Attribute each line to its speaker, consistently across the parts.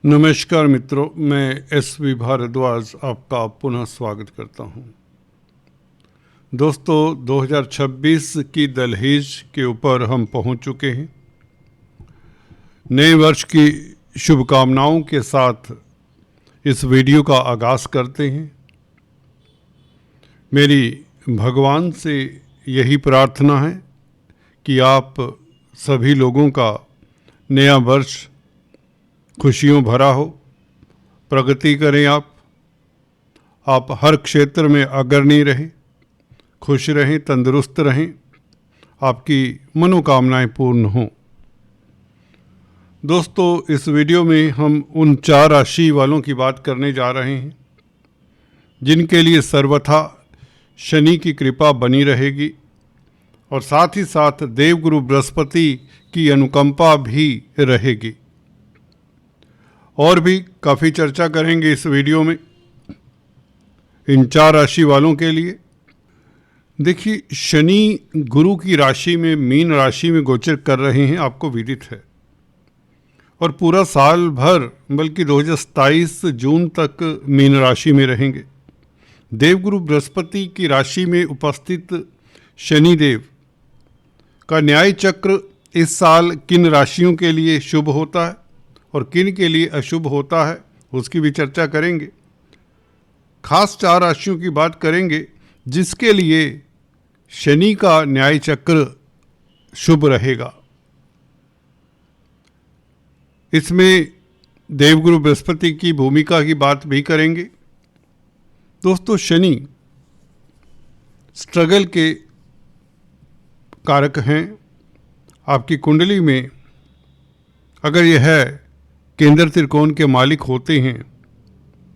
Speaker 1: नमस्कार मित्रों, मैं एस.वी. भारद्वाज आपका पुनः स्वागत करता हूं। दोस्तों, 2026 की दहलीज के ऊपर हम पहुंच चुके हैं। नए वर्ष की शुभकामनाओं के साथ इस वीडियो का आगाज़ करते हैं। मेरी भगवान से यही प्रार्थना है कि आप सभी लोगों का नया वर्ष खुशियों भरा हो, प्रगति करें। आप हर क्षेत्र में अग्रणी रहें, खुश रहें, तंदुरुस्त रहें, आपकी मनोकामनाएं पूर्ण हों। दोस्तों, इस वीडियो में हम उन 4 राशि वालों की बात करने जा रहे हैं जिनके लिए सर्वथा शनि की कृपा बनी रहेगी और साथ ही साथ देवगुरु बृहस्पति की अनुकंपा भी रहेगी। और भी काफ़ी चर्चा करेंगे इस वीडियो में इन 4 राशि वालों के लिए। देखिए, शनि गुरु की राशि में, मीन राशि में गोचर कर रहे हैं, आपको विदित है। और पूरा साल भर, बल्कि 2027 जून तक मीन राशि में रहेंगे। देवगुरु बृहस्पति की राशि में उपस्थित शनिदेव का न्याय चक्र इस साल किन राशियों के लिए शुभ होता है और किन के लिए अशुभ होता है, उसकी भी चर्चा करेंगे। खास 4 राशियों की बात करेंगे जिसके लिए शनि का न्याय चक्र शुभ रहेगा। इसमें देवगुरु बृहस्पति की भूमिका की बात भी करेंगे। दोस्तों, शनि स्ट्रगल के कारक हैं। आपकी कुंडली में अगर यह केंद्र त्रिकोण के मालिक होते हैं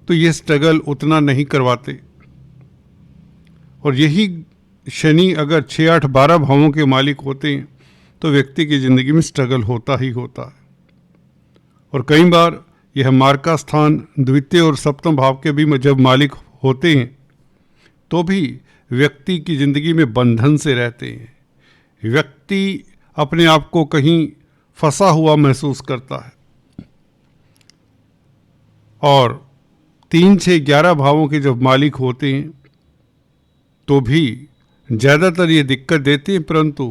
Speaker 1: तो ये स्ट्रगल उतना नहीं करवाते, और यही शनि अगर 6, 8, 12 भावों के मालिक होते हैं तो व्यक्ति की ज़िंदगी में स्ट्रगल होता ही होता है। और कई बार यह मार्का स्थान द्वितीय और सप्तम भाव के भी जब मालिक होते हैं तो भी व्यक्ति की ज़िंदगी में बंधन से रहते हैं। व्यक्ति अपने आप को कहीं फंसा हुआ महसूस करता है। और 3, 6, 11 भावों के जब मालिक होते हैं तो भी ज़्यादातर ये दिक्कत देते हैं, परंतु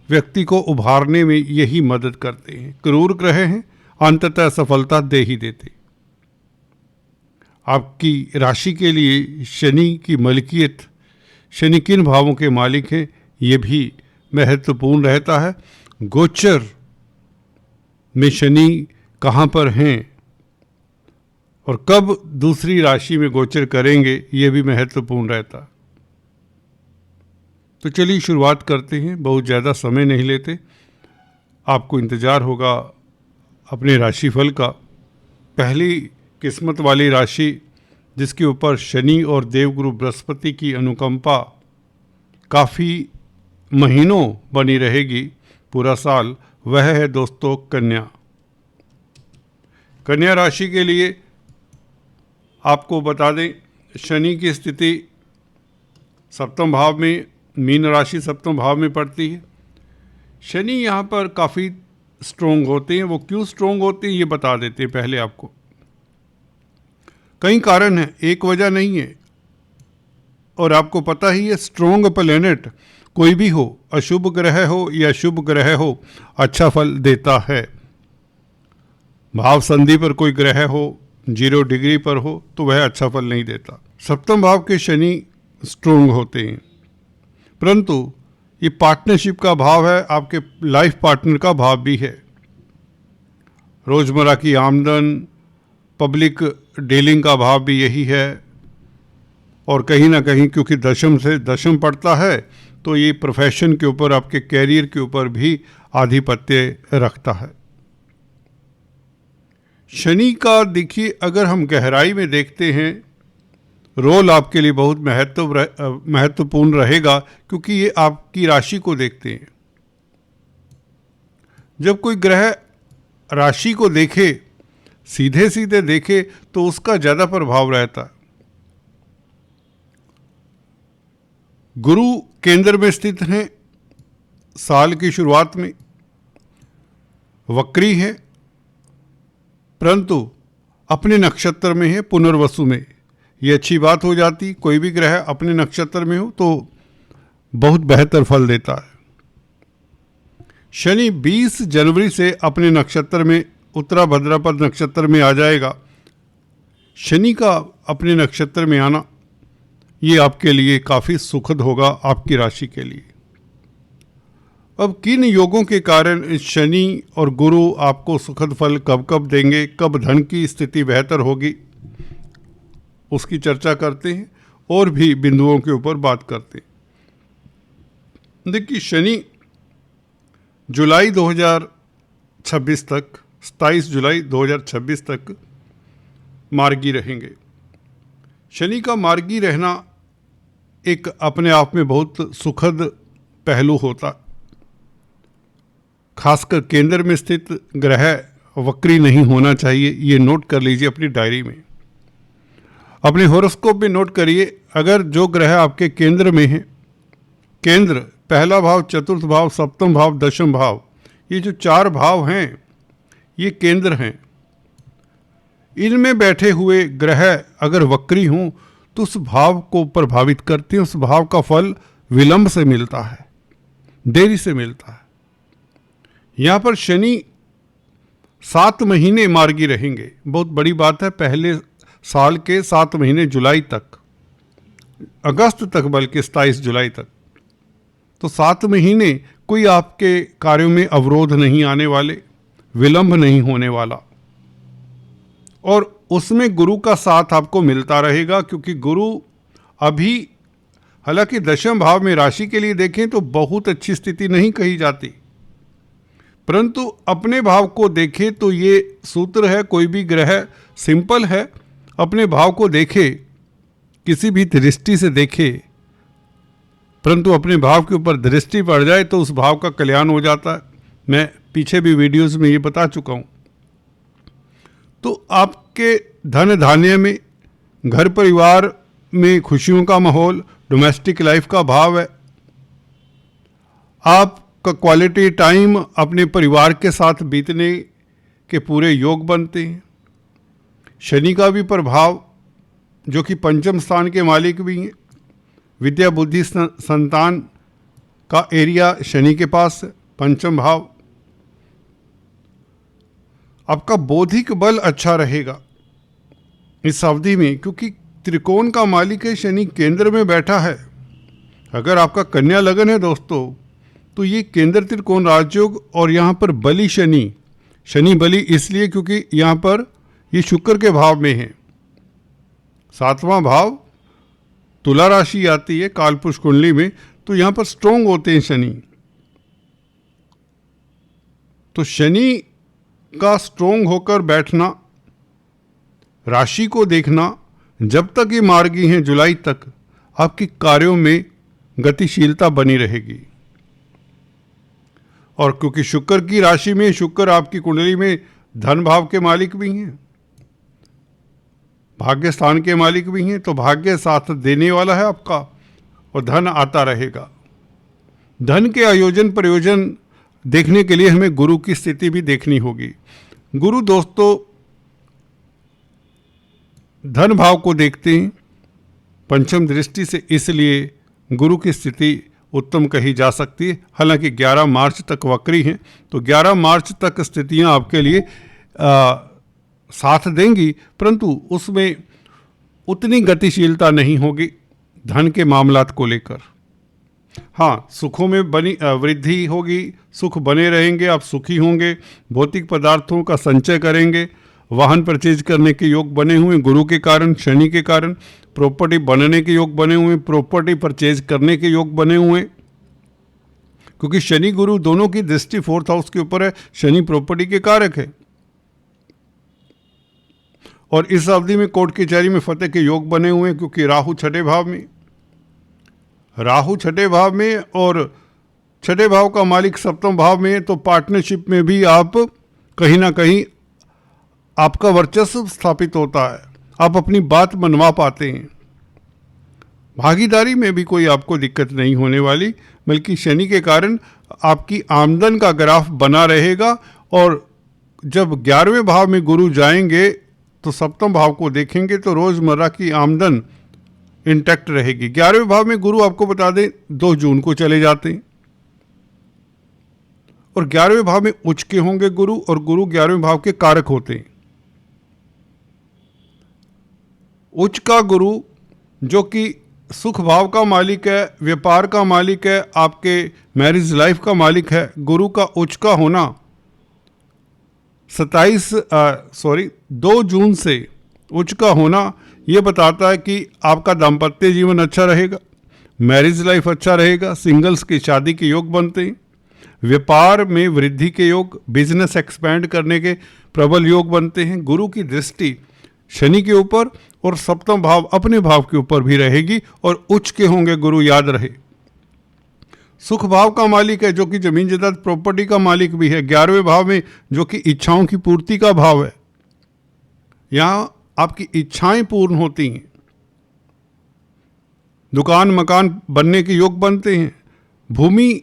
Speaker 1: व्यक्ति को उभारने में यही मदद करते हैं। क्रूर ग्रह हैं, अंततः सफलता दे ही देते। आपकी राशि के लिए शनि की मलकियत, शनि किन भावों के मालिक हैं, ये भी महत्वपूर्ण रहता है। गोचर में शनि कहाँ पर हैं और कब दूसरी राशि में गोचर करेंगे, ये भी महत्वपूर्ण रहता। तो चलिए शुरुआत करते हैं, बहुत ज़्यादा समय नहीं लेते। आपको इंतज़ार होगा अपने राशिफल का। पहली किस्मत वाली राशि जिसके ऊपर शनि और देवगुरु बृहस्पति की अनुकंपा काफ़ी महीनों बनी रहेगी, पूरा साल, वह है दोस्तों कन्या। कन्या राशि के लिए आपको बता दें, शनि की स्थिति सप्तम भाव में, मीन राशि सप्तम भाव में पड़ती है। शनि यहाँ पर काफ़ी स्ट्रोंग होते हैं। वो क्यों स्ट्रोंग होते हैं ये बता देते हैं पहले आपको। कई कारण हैं, एक वजह नहीं है। और आपको पता ही है, स्ट्रोंग प्लैनेट कोई भी हो, अशुभ ग्रह हो या शुभ ग्रह हो, अच्छा फल देता है। भाव संधि पर कोई ग्रह हो, 0 डिग्री पर हो, तो वह अच्छा फल नहीं देता। सप्तम भाव के शनि स्ट्रोंग होते हैं, परंतु ये पार्टनरशिप का भाव है, आपके लाइफ पार्टनर का भाव भी है। रोज़मर्रा की आमदन, पब्लिक डीलिंग का भाव भी यही है। और कहीं ना कहीं क्योंकि दशम से दशम पड़ता है तो ये प्रोफेशन के ऊपर, आपके कैरियर के ऊपर भी आधिपत्य रखता है। शनि का देखिए, अगर हम गहराई में देखते हैं, रोल आपके लिए बहुत महत्वपूर्ण रहेगा, क्योंकि ये आपकी राशि को देखते हैं। जब कोई ग्रह राशि को देखे, सीधे सीधे देखे, तो उसका ज़्यादा प्रभाव रहता है। गुरु केंद्र में स्थित हैं, साल की शुरुआत में वक्री है, परंतु अपने नक्षत्र में है, पुनर्वसु में, ये अच्छी बात हो जाती। कोई भी ग्रह अपने नक्षत्र में हो तो बहुत बेहतर फल देता है। शनि 20 जनवरी से अपने नक्षत्र में, उत्तरा भाद्रपद नक्षत्र में आ जाएगा। शनि का अपने नक्षत्र में आना ये आपके लिए काफ़ी सुखद होगा, आपकी राशि के लिए। अब किन योगों के कारण शनि और गुरु आपको सुखद फल कब कब देंगे, कब धन की स्थिति बेहतर होगी, उसकी चर्चा करते हैं और भी बिंदुओं के ऊपर बात करते हैं। देखिए, शनि जुलाई 2026 तक, 27 जुलाई 2026 तक मार्गी रहेंगे। शनि का मार्गी रहना एक अपने आप में बहुत सुखद पहलू होता। खासकर केंद्र में स्थित ग्रह वक्री नहीं होना चाहिए, ये नोट कर लीजिए अपनी डायरी में, अपने हॉरोस्कोप में नोट करिए। अगर जो ग्रह आपके केंद्र में है, केंद्र पहला भाव, चतुर्थ भाव, सप्तम भाव, दशम भाव, ये जो 4 भाव हैं ये केंद्र हैं। इनमें बैठे हुए ग्रह अगर वक्री हों तो उस भाव को प्रभावित करते हैं, उस भाव का फल विलंब से मिलता है, देरी से मिलता है। यहाँ पर शनि 7 महीने मार्गी रहेंगे, बहुत बड़ी बात है। पहले साल के 7 महीने, जुलाई तक, अगस्त तक, बल्कि 27 जुलाई तक, तो 7 महीने कोई आपके कार्यों में अवरोध नहीं आने वाले, विलंब नहीं होने वाला। और उसमें गुरु का साथ आपको मिलता रहेगा, क्योंकि गुरु अभी, हालांकि दशम भाव में राशि के लिए देखें तो बहुत अच्छी स्थिति नहीं कही जाती, परंतु अपने भाव को देखें तो ये सूत्र है, कोई भी ग्रह सिंपल है, अपने भाव को देखे, किसी भी दृष्टि से देखे, परंतु अपने भाव के ऊपर दृष्टि पड़ जाए तो उस भाव का कल्याण हो जाता है। मैं पीछे भी वीडियोस में ये बता चुका हूँ। तो आपके धन धान्य में, घर परिवार में खुशियों का माहौल, डोमेस्टिक लाइफ का भाव है। आपका क्वालिटी टाइम अपने परिवार के साथ बीतने के पूरे योग बनते हैं। शनि का भी प्रभाव, जो कि पंचम स्थान के मालिक भी हैं, विद्या बुद्धि संतान का एरिया शनि के पास है, पंचम भाव। आपका बौद्धिक बल अच्छा रहेगा इस अवधि में, क्योंकि त्रिकोण का मालिक है शनि, केंद्र में बैठा है। अगर आपका कन्या लगन है दोस्तों, तो ये केंद्र त्रिकोण राजयोग, और यहाँ पर बली शनि, शनि बली इसलिए क्योंकि यहाँ पर ये शुक्र के भाव में है। 7वां भाव तुला राशि आती है कालपुरुष कुंडली में, तो यहाँ पर स्ट्रोंग होते हैं शनि। तो शनि का स्ट्रोंग होकर बैठना, राशि को देखना, जब तक ये मार्गी हैं जुलाई तक, आपके कार्यों में गतिशीलता बनी रहेगी। और क्योंकि शुक्र की राशि में, शुक्र आपकी कुंडली में धन भाव के मालिक भी हैं, भाग्य स्थान के मालिक भी हैं, तो भाग्य साथ देने वाला है आपका, और धन आता रहेगा। धन के आयोजन प्रयोजन देखने के लिए हमें गुरु की स्थिति भी देखनी होगी। गुरु दोस्तों धन भाव को देखते हैं पंचम दृष्टि से, इसलिए गुरु की स्थिति उत्तम कही जा सकती है। हालांकि 11 मार्च तक वक्री हैं, तो 11 मार्च तक स्थितियां आपके लिए साथ देंगी, परंतु उसमें उतनी गतिशीलता नहीं होगी धन के मामलात को लेकर। हाँ, सुखों में बनी वृद्धि होगी, सुख बने रहेंगे, आप सुखी होंगे, भौतिक पदार्थों का संचय करेंगे, वाहन परचेज करने के योग बने हुए गुरु के कारण, शनि के कारण, प्रॉपर्टी बनने के योग बने हुए, प्रॉपर्टी परचेज करने के योग बने हुए, क्योंकि शनि गुरु दोनों की दृष्टि 4th हाउस के ऊपर है। शनि प्रॉपर्टी के कारक है। और इस अवधि में कोर्ट कचहरी में फतेह के योग बने हुए हैं, क्योंकि राहु 6ठे भाव में, राहु 6ठे भाव में, और 6ठे भाव का मालिक 7वें भाव में, तो पार्टनरशिप में भी आप कहीं ना कहीं आपका वर्चस्व स्थापित होता है, आप अपनी बात मनवा पाते हैं। भागीदारी में भी कोई आपको दिक्कत नहीं होने वाली, बल्कि शनि के कारण आपकी आमदन का ग्राफ बना रहेगा। और जब 11वें भाव में गुरु जाएंगे तो सप्तम भाव को देखेंगे तो रोजमर्रा की आमदन इंटैक्ट रहेगी। 11वें भाव में गुरु आपको बता दें 2 जून को चले जाते हैं और 11वें भाव में उच्च के होंगे गुरु, और गुरु 11वें भाव के कारक होते हैं। उच्च का गुरु जो कि सुख भाव का मालिक है, व्यापार का मालिक है, आपके मैरिज लाइफ का मालिक है, गुरु का उच्च का होना 2 जून से उच्च का होना ये बताता है कि आपका दाम्पत्य जीवन अच्छा रहेगा, मैरिज लाइफ अच्छा रहेगा, सिंगल्स की शादी के योग बनते हैं, व्यापार में वृद्धि के योग, बिजनेस एक्सपैंड करने के प्रबल योग बनते हैं। गुरु की दृष्टि शनि के ऊपर और सप्तम भाव अपने भाव के ऊपर भी रहेगी और उच्च के होंगे गुरु, याद रहे। सुख भाव का मालिक है जो कि जमीन जायदाद प्रॉपर्टी का मालिक भी है। 11वें भाव में जो कि इच्छाओं की पूर्ति का भाव है, यहाँ आपकी इच्छाएं पूर्ण होती हैं, दुकान मकान बनने के योग बनते हैं, भूमि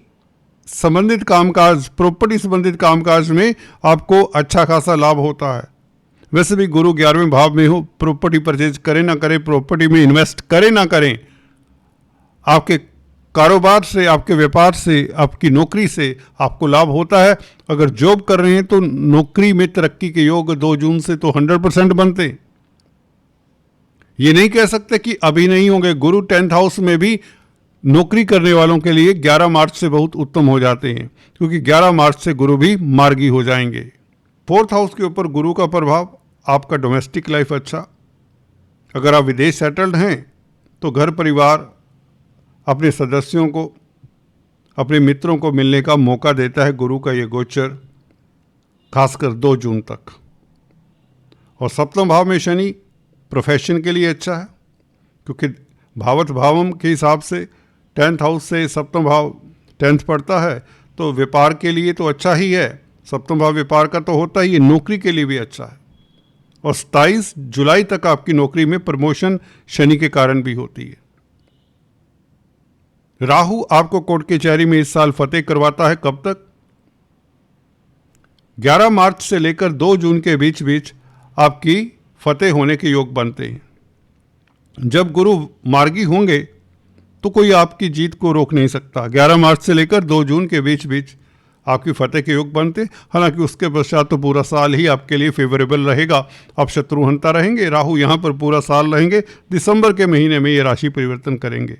Speaker 1: संबंधित कामकाज, प्रॉपर्टी संबंधित कामकाज में आपको अच्छा खासा लाभ होता है। वैसे भी गुरु 11वें भाव में हो, प्रॉपर्टी परचेज करें ना करें, प्रॉपर्टी में इन्वेस्ट करें ना करें, आपके कारोबार से, आपके व्यापार से, आपकी नौकरी से आपको लाभ होता है। अगर जॉब कर रहे हैं तो नौकरी में तरक्की के योग 2 जून से तो 100% बनते हैं। ये नहीं कह सकते कि अभी नहीं होंगे। गुरु 10th हाउस में भी नौकरी करने वालों के लिए 11 मार्च से बहुत उत्तम हो जाते हैं, क्योंकि 11 मार्च से गुरु भी मार्गी हो जाएंगे। 4th हाउस के ऊपर गुरु का प्रभाव, आपका डोमेस्टिक लाइफ अच्छा। अगर आप विदेश सेटल्ड हैं तो घर परिवार अपने सदस्यों को, अपने मित्रों को मिलने का मौका देता है गुरु का ये गोचर, खासकर 2 जून तक। और सप्तम भाव में शनि प्रोफेशन के लिए अच्छा है, क्योंकि भावत भावम के हिसाब से 10th हाउस से सप्तम भाव 10th पड़ता है, तो व्यापार के लिए तो अच्छा ही है। सप्तम भाव व्यापार का तो होता ही है, नौकरी के लिए भी अच्छा है। और 27 जुलाई तक आपकी नौकरी में प्रमोशन शनि के कारण भी होती है। राहु आपको कोर्ट कचहरी में इस साल फतेह करवाता है। कब तक? 11 मार्च से लेकर 2 जून के बीच बीच आपकी फतेह होने के योग बनते हैं। जब गुरु मार्गी होंगे तो कोई आपकी जीत को रोक नहीं सकता। 11 मार्च से लेकर 2 जून के बीच बीच आपकी फतेह के योग बनते। हालांकि उसके पश्चात तो पूरा साल ही आपके लिए फेवरेबल रहेगा, आप शत्रुहंता रहेंगे। राहु यहाँ पर पूरा साल रहेंगे, दिसंबर के महीने में ये राशि परिवर्तन करेंगे।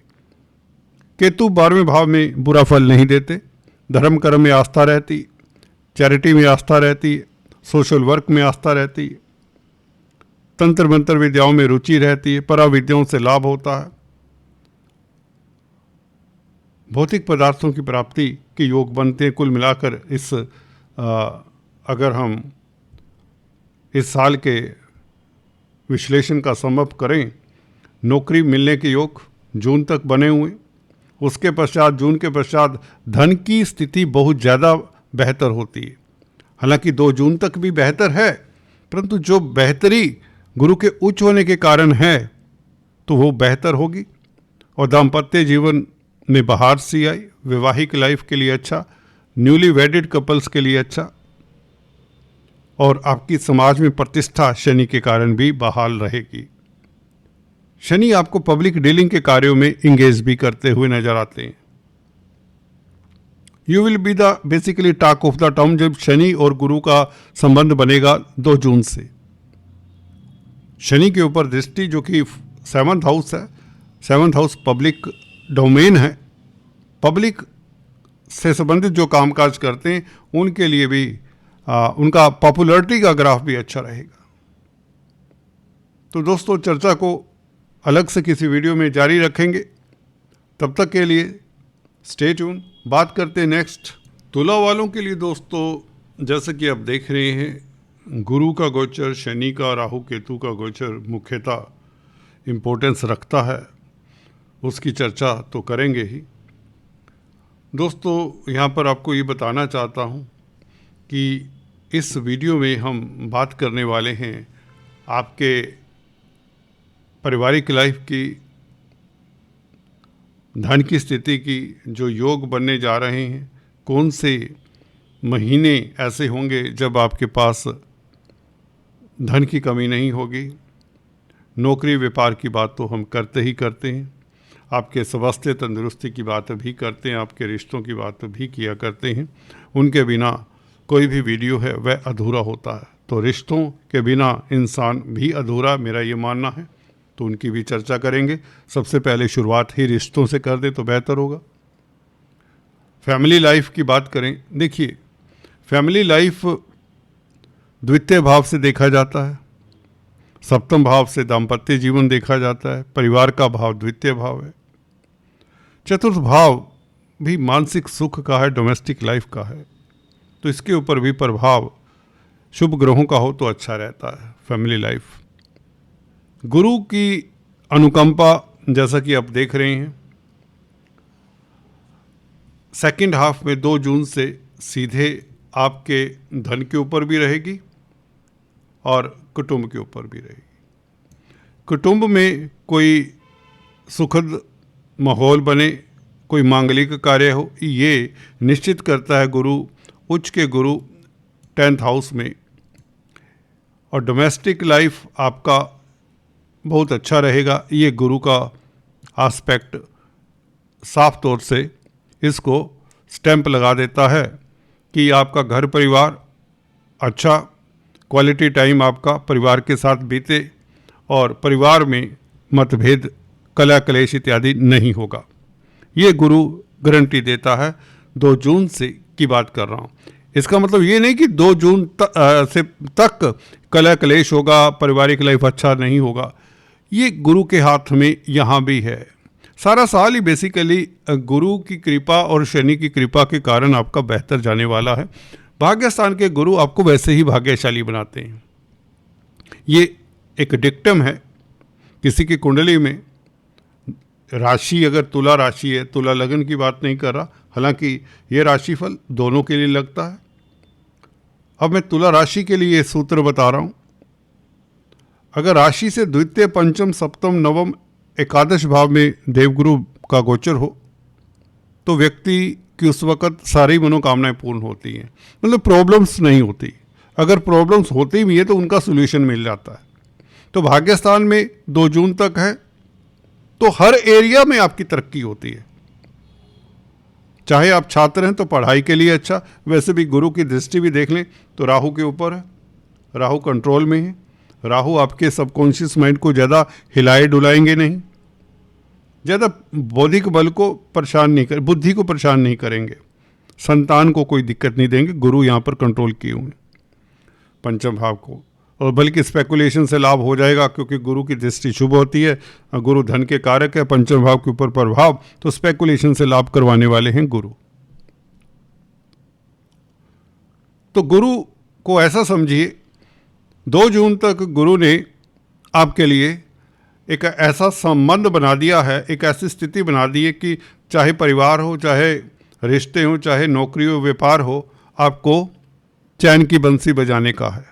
Speaker 1: केतु 12वें भाव में बुरा फल नहीं देते। धर्म कर्म में आस्था रहती, चैरिटी में आस्था रहती, सोशल वर्क में आस्था रहती, तंत्र मंत्र विद्याओं में रुचि रहती है, पराविद्याओं से लाभ होता है। भौतिक पदार्थों की प्राप्ति के योग बनते हैं। कुल मिलाकर अगर हम इस साल के विश्लेषण का समअप करें, नौकरी मिलने के योग जून तक बने हुए, उसके पश्चात जून के पश्चात धन की स्थिति बहुत ज़्यादा बेहतर होती है। हालांकि 2 जून तक भी बेहतर है, परंतु जो बेहतरी गुरु के उच्च होने के कारण है तो वो बेहतर होगी। और दाम्पत्य जीवन में बहार सी आई, वैवाहिक लाइफ के लिए अच्छा, न्यूली वेडेड कपल्स के लिए अच्छा, और आपकी समाज में प्रतिष्ठा शनि के कारण भी बहाल रहेगी। शनि आपको पब्लिक डीलिंग के कार्यों में इंगेज भी करते हुए नजर आते हैं। You will be the basically talk of the town जब शनि और गुरु का संबंध बनेगा 2 जून से। शनि के ऊपर दृष्टि जो कि 7th हाउस है, 7th हाउस पब्लिक डोमेन है, पब्लिक से संबंधित जो कामकाज करते हैं उनके लिए भी उनका पॉपुलैरिटी का ग्राफ भी अच्छा रहेगा। तो दोस्तों, चर्चा को अलग से किसी वीडियो में जारी रखेंगे। तब तक के लिए स्टे ट्यून। बात करते हैं नेक्स्ट तुला वालों के लिए। दोस्तों, जैसे कि आप देख रहे हैं, गुरु का गोचर, शनि का, राहु केतु का गोचर मुख्यतः इम्पोर्टेंस रखता है, उसकी चर्चा तो करेंगे ही। दोस्तों, यहाँ पर आपको ये बताना चाहता हूँ कि इस वीडियो में हम बात करने वाले हैं आपके पारिवारिक लाइफ की, धन की स्थिति की, जो योग बनने जा रहे हैं। कौन से महीने ऐसे होंगे जब आपके पास धन की कमी नहीं होगी। नौकरी व्यापार की बात तो हम करते ही करते हैं, आपके स्वास्थ्य तंदुरुस्ती की बात भी करते हैं, आपके रिश्तों की बात भी किया करते हैं। उनके बिना कोई भी वीडियो है वह अधूरा होता है, तो रिश्तों के बिना इंसान भी अधूरा, मेरा ये मानना है। तो उनकी भी चर्चा करेंगे। सबसे पहले शुरुआत ही रिश्तों से कर दे तो बेहतर होगा। फैमिली लाइफ की बात करें, देखिए फैमिली लाइफ द्वितीय भाव से देखा जाता है, सप्तम भाव से दाम्पत्य जीवन देखा जाता है, परिवार का भाव द्वितीय भाव है, चतुर्थ भाव भी मानसिक सुख का है, डोमेस्टिक लाइफ का है। तो इसके ऊपर भी प्रभाव शुभ ग्रहों का हो तो अच्छा रहता है फैमिली लाइफ। गुरु की अनुकंपा जैसा कि आप देख रहे हैं, सेकंड हाफ में 2 जून से सीधे आपके धन के ऊपर भी रहेगी और कुटुंब के ऊपर भी रहेगी। कुटुंब में कोई सुखद माहौल बने, कोई मांगलिक कार्य हो, ये निश्चित करता है गुरु, उच्च के गुरु 10th हाउस में। और डोमेस्टिक लाइफ आपका बहुत अच्छा रहेगा। ये गुरु का आस्पेक्ट साफ तौर से इसको स्टैंप लगा देता है कि आपका घर परिवार अच्छा, क्वालिटी टाइम आपका परिवार के साथ बीते और परिवार में मतभेद, कलह क्लेश इत्यादि नहीं होगा। ये गुरु गारंटी देता है। 2 जून से की बात कर रहा हूँ। इसका मतलब ये नहीं कि 2 जून तक कलह क्लेश होगा, पारिवारिक लाइफ अच्छा नहीं होगा। ये गुरु के हाथ में यहाँ भी है। सारा साल ही बेसिकली गुरु की कृपा और शनि की कृपा के कारण आपका बेहतर जाने वाला है। भाग्य स्थान के गुरु आपको वैसे ही भाग्यशाली बनाते हैं। ये एक डिक्टम है। किसी की कुंडली में राशि अगर तुला राशि है, तुला लगन की बात नहीं कर रहा, हालांकि ये राशिफल दोनों के लिए लगता है। अब मैं तुला राशि के लिए ये सूत्र बता रहा हूँ। अगर राशि से द्वितीय, पंचम, सप्तम, नवम, एकादश भाव में देवगुरु का गोचर हो तो व्यक्ति की उस वक़्त सारी मनोकामनाएं पूर्ण होती हैं, मतलब प्रॉब्लम्स नहीं होती। अगर प्रॉब्लम्स होती भी है तो उनका सोल्यूशन मिल जाता है। तो भाग्य स्थान में 2 जून तक है तो हर एरिया में आपकी तरक्की होती है। चाहे आप छात्र हैं तो पढ़ाई के लिए अच्छा, वैसे भी गुरु की दृष्टि भी देख लें तो राहु के ऊपर है, राहु कंट्रोल में है। राहु आपके सबकॉन्शियस माइंड को ज़्यादा हिलाए डुलाएंगे नहीं, ज़्यादा बौद्धिक बल को परेशान नहीं कर, बुद्धि को परेशान नहीं करेंगे, संतान को कोई दिक्कत नहीं देंगे। गुरु यहाँ पर कंट्रोल किए हुए पंचम भाव को, और बल्कि स्पेकुलेशन से लाभ हो जाएगा क्योंकि गुरु की दृष्टि शुभ होती है। गुरु धन के कारक है, पंचम भाव के ऊपर प्रभाव, तो स्पेकुलेशन से लाभ करवाने वाले हैं गुरु। तो गुरु को ऐसा समझिए, 2 जून तक गुरु ने आपके लिए एक ऐसा संबंध बना दिया है, एक ऐसी स्थिति बना दी है कि चाहे परिवार हो, चाहे रिश्ते हो, चाहे नौकरी हो, व्यापार हो, आपको चैन की बंसी बजाने का है।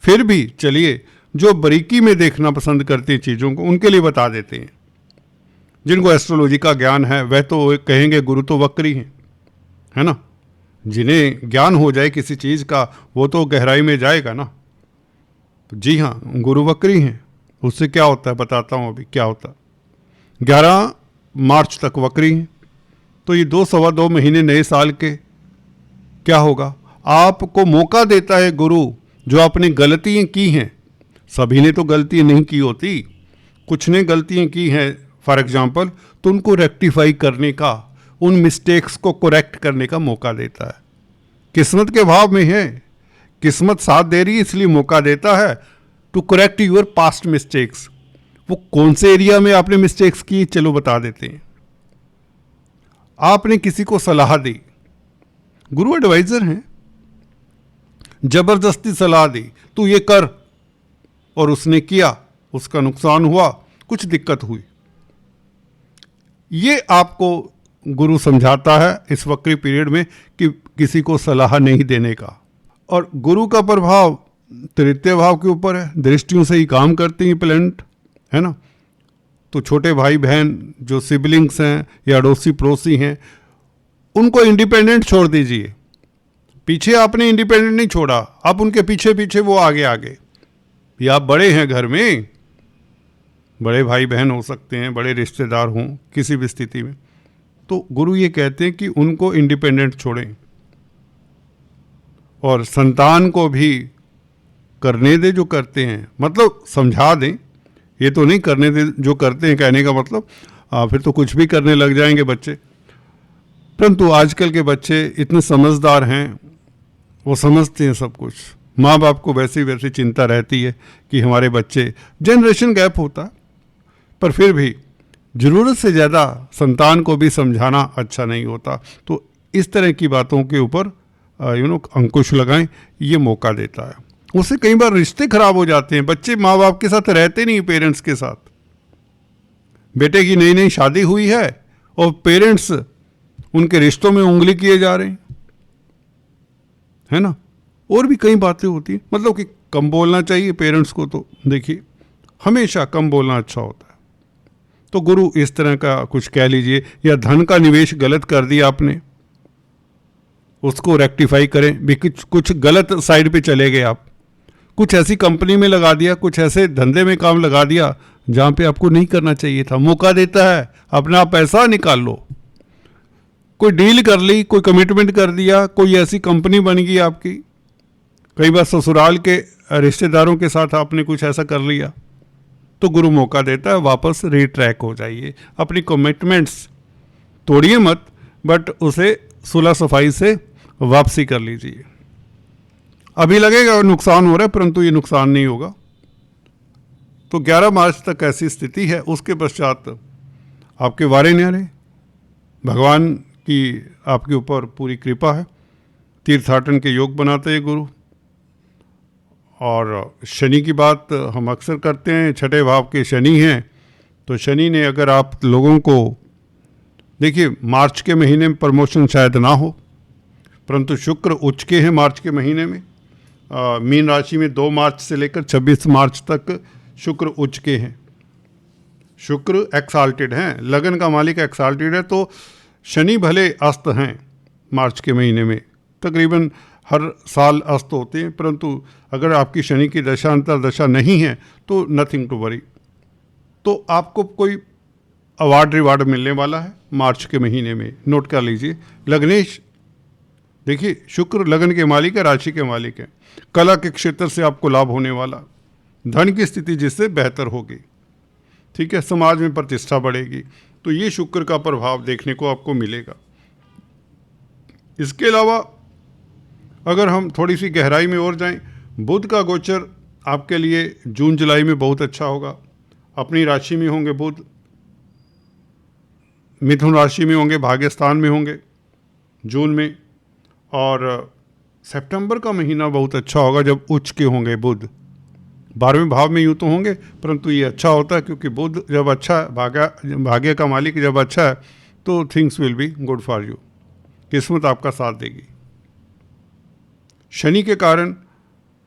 Speaker 1: फिर भी चलिए, जो बारीकी में देखना पसंद करते हैं चीज़ों को, उनके लिए बता देते हैं। जिनको एस्ट्रोलॉजी का ज्ञान है वह तो कहेंगे गुरु तो वक्री हैं, है ना। जिन्हें ज्ञान हो जाए किसी चीज़ का वो तो गहराई में जाएगा ना। तो जी हाँ, गुरु वक्री हैं। उससे क्या होता है बताता हूँ अभी क्या होता है। 11 मार्च तक वक्री हैं, तो ये 2-2.25 महीने नए साल के क्या होगा, आपको मौका देता है गुरु। जो आपने गलतियाँ की हैं, सभी ने तो गलतियाँ नहीं की होती, कुछ ने गलतियाँ की हैं फॉर एग्जांपल, तो उनको रेक्टिफाई करने का, उन मिस्टेक्स को करेक्ट करने का मौका देता है। किस्मत के भाव में है, किस्मत साथ दे रही है इसलिए मौका देता है to correct your past mistakes. वो कौन से एरिया में आपने मिस्टेक्स की, चलो बता देते हैं। आपने किसी को सलाह दी, गुरु एडवाइजर हैं, जबरदस्ती सलाह दी तू ये कर, और उसने किया, उसका नुकसान हुआ, कुछ दिक्कत हुई। ये आपको गुरु समझाता है इस वक्री पीरियड में कि किसी को सलाह नहीं देने का। और गुरु का प्रभाव तृतीय भाव के ऊपर है, दृष्टियों से ही काम करते हैं प्लैनेट, है ना। तो छोटे भाई बहन जो सिबलिंग्स हैं या अड़ोसी पड़ोसी हैं, उनको इंडिपेंडेंट छोड़ दीजिए। पीछे आपने इंडिपेंडेंट नहीं छोड़ा, आप उनके पीछे पीछे वो आगे आगे। या आप बड़े हैं घर में, बड़े भाई बहन हो सकते हैं, बड़े रिश्तेदार हों, किसी भी स्थिति में, तो गुरु ये कहते हैं कि उनको इंडिपेंडेंट छोड़ें और संतान को भी करने दे जो करते हैं, मतलब समझा दें, ये तो नहीं करने दे जो करते हैं कहने का मतलब फिर तो कुछ भी करने लग जाएंगे बच्चे। परंतु आजकल के बच्चे इतने समझदार हैं, वो समझते हैं सब कुछ। माँ बाप को वैसी वैसी चिंता रहती है कि हमारे बच्चे, जनरेशन गैप होता, पर फिर भी ज़रूरत से ज़्यादा संतान को भी समझाना अच्छा नहीं होता। तो इस तरह की बातों के ऊपर अंकुश लगाएं, ये मौका देता है। उससे कई बार रिश्ते खराब हो जाते हैं, बच्चे माँ बाप के साथ रहते नहीं, पेरेंट्स के साथ। बेटे की नई नई शादी हुई है और पेरेंट्स उनके रिश्तों में उंगली किए जा रहे हैं, है ना। और भी कई बातें होती हैं, मतलब कि कम बोलना चाहिए पेरेंट्स को, तो देखिए हमेशा कम बोलना अच्छा होता है। तो गुरु इस तरह का कुछ कह लीजिए, या धन का निवेश गलत कर दिया आपने, उसको रेक्टिफाई करें भी। कुछ गलत साइड पे चले गए आप, कुछ ऐसी कंपनी में लगा दिया, कुछ ऐसे धंधे में काम लगा दिया जहाँ पे आपको नहीं करना चाहिए था। मौका देता है, अपना पैसा निकाल लो। कोई डील कर ली, कोई कमिटमेंट कर दिया, कोई ऐसी कंपनी बन गई आपकी। कई बार ससुराल के रिश्तेदारों के साथ आपने कुछ ऐसा कर लिया, तो गुरु मौका देता है, वापस रिट्रैक हो जाइए। अपनी कमिटमेंट्स तोड़िए मत, बट उसे सुलह सफाई से वापसी कर लीजिए। अभी लगेगा नुकसान हो रहा है, परंतु ये नुकसान नहीं होगा। तो 11 मार्च तक ऐसी स्थिति है। उसके पश्चात आपके वारे न्यारे, भगवान की आपके ऊपर पूरी कृपा है। तीर्थाटन के योग बनाते हैं गुरु। और शनि की बात हम अक्सर करते हैं, छठे भाव के शनि हैं, तो शनि ने अगर आप लोगों को, देखिए मार्च के महीने में प्रमोशन शायद ना हो, परंतु शुक्र उच्च के हैं मार्च के महीने में। मीन राशि में 2 मार्च से लेकर 26 मार्च तक शुक्र उच्च के हैं। शुक्र एक्साल्टेड हैं, लगन का मालिक एक्साल्टेड है, तो शनि भले अस्त हैं मार्च के महीने में, तकरीबन हर साल अस्त होते हैं, परंतु अगर आपकी शनि की दशा अंतर दशा नहीं है तो नथिंग टू वरी। तो आपको कोई अवार्ड रिवार्ड मिलने वाला है मार्च के महीने में, नोट कर लीजिए। लग्नेश, देखिए शुक्र लगन के मालिक है, राशि के मालिक है। कला के क्षेत्र से आपको लाभ होने वाला, धन की स्थिति जिससे बेहतर होगी, ठीक है। समाज में प्रतिष्ठा बढ़ेगी, तो ये शुक्र का प्रभाव देखने को आपको मिलेगा। इसके अलावा अगर हम थोड़ी सी गहराई में और जाएं, बुध का गोचर आपके लिए जून जुलाई में बहुत अच्छा होगा। अपनी राशि में होंगे बुध, मिथुन राशि में होंगे, भाग्यस्थान में होंगे जून में। और सितंबर का महीना बहुत अच्छा होगा जब उच्च के होंगे बुध। 12वें भाव में यूँ तो होंगे, परंतु ये अच्छा होता है क्योंकि बुध जब अच्छा है, भाग्य का मालिक जब अच्छा है, तो things will be good for you, किस्मत आपका साथ देगी। शनि के कारण,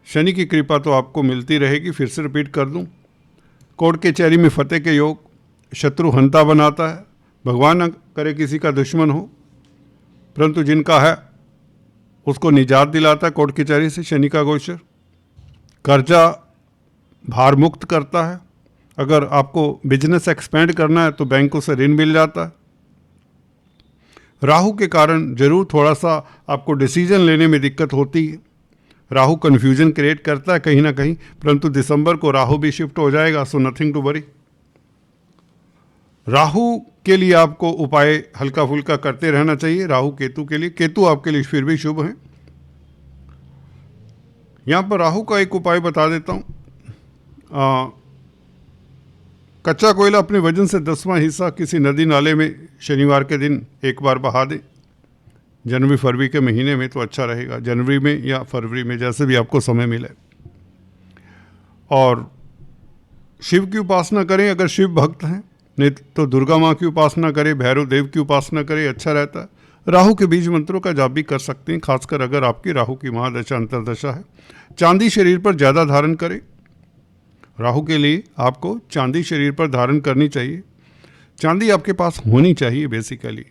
Speaker 1: शनि की कृपा तो आपको मिलती रहेगी। फिर से रिपीट कर दूं, कोर्ट कचहरी में फतेह के योग, शत्रु हंता बनाता है, भगवान न करे किसी का दुश्मन हो, परंतु जिनका है उसको निजात दिलाता है कोर्ट कचहरी से शनि का गोचर। कर्जा भार मुक्त करता है। अगर आपको बिजनेस एक्सपेंड करना है तो बैंकों से ऋण मिल जाता है। राहु के कारण जरूर थोड़ा सा आपको डिसीजन लेने में दिक्कत होती है। राहु कन्फ्यूजन क्रिएट करता है कहीं ना कहीं, परंतु दिसंबर को राहु भी शिफ्ट हो जाएगा, so nothing to worry. Rahu के लिए आपको उपाय हल्का फुल्का करते रहना चाहिए। राहु केतु के लिए, केतु आपके लिए फिर भी शुभ है। यहाँ पर राहु का एक उपाय बता देता हूँ। कच्चा कोयला अपने वजन से 10वां हिस्सा किसी नदी नाले में शनिवार के दिन एक बार बहा दें। जनवरी फरवरी के महीने में तो अच्छा रहेगा, जनवरी में या फरवरी में, जैसे भी आपको समय मिले। और शिव की उपासना करें अगर शिव भक्त हैं, नहीं तो दुर्गा माँ की उपासना करें, भैरव देव की उपासना करें, अच्छा रहता है। राहु के बीज मंत्रों का जाप भी कर सकते हैं, खासकर अगर आपकी राहु की महादशा अंतरदशा है। चांदी शरीर पर ज़्यादा धारण करें। राहु के लिए आपको चांदी शरीर पर धारण करनी चाहिए। चांदी आपके पास होनी चाहिए बेसिकली।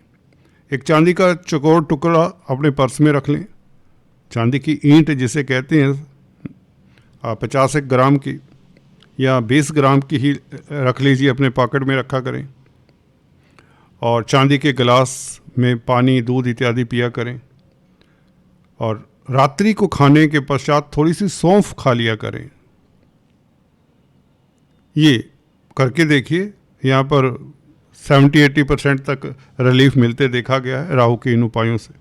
Speaker 1: एक चांदी का चौकोर टुकड़ा अपने पर्स में रख लें। चांदी की ईंट जिसे कहते हैं 50 ग्राम की, या 20 ग्राम की ही रख लीजिए, अपने पॉकेट में रखा करें। और चांदी के गिलास में पानी, दूध इत्यादि पिया करें। और रात्रि को खाने के पश्चात थोड़ी सी सौंफ खा लिया करें। ये करके देखिए, यहाँ पर 70-80% तक रिलीफ मिलते देखा गया है राहु के इन उपायों से।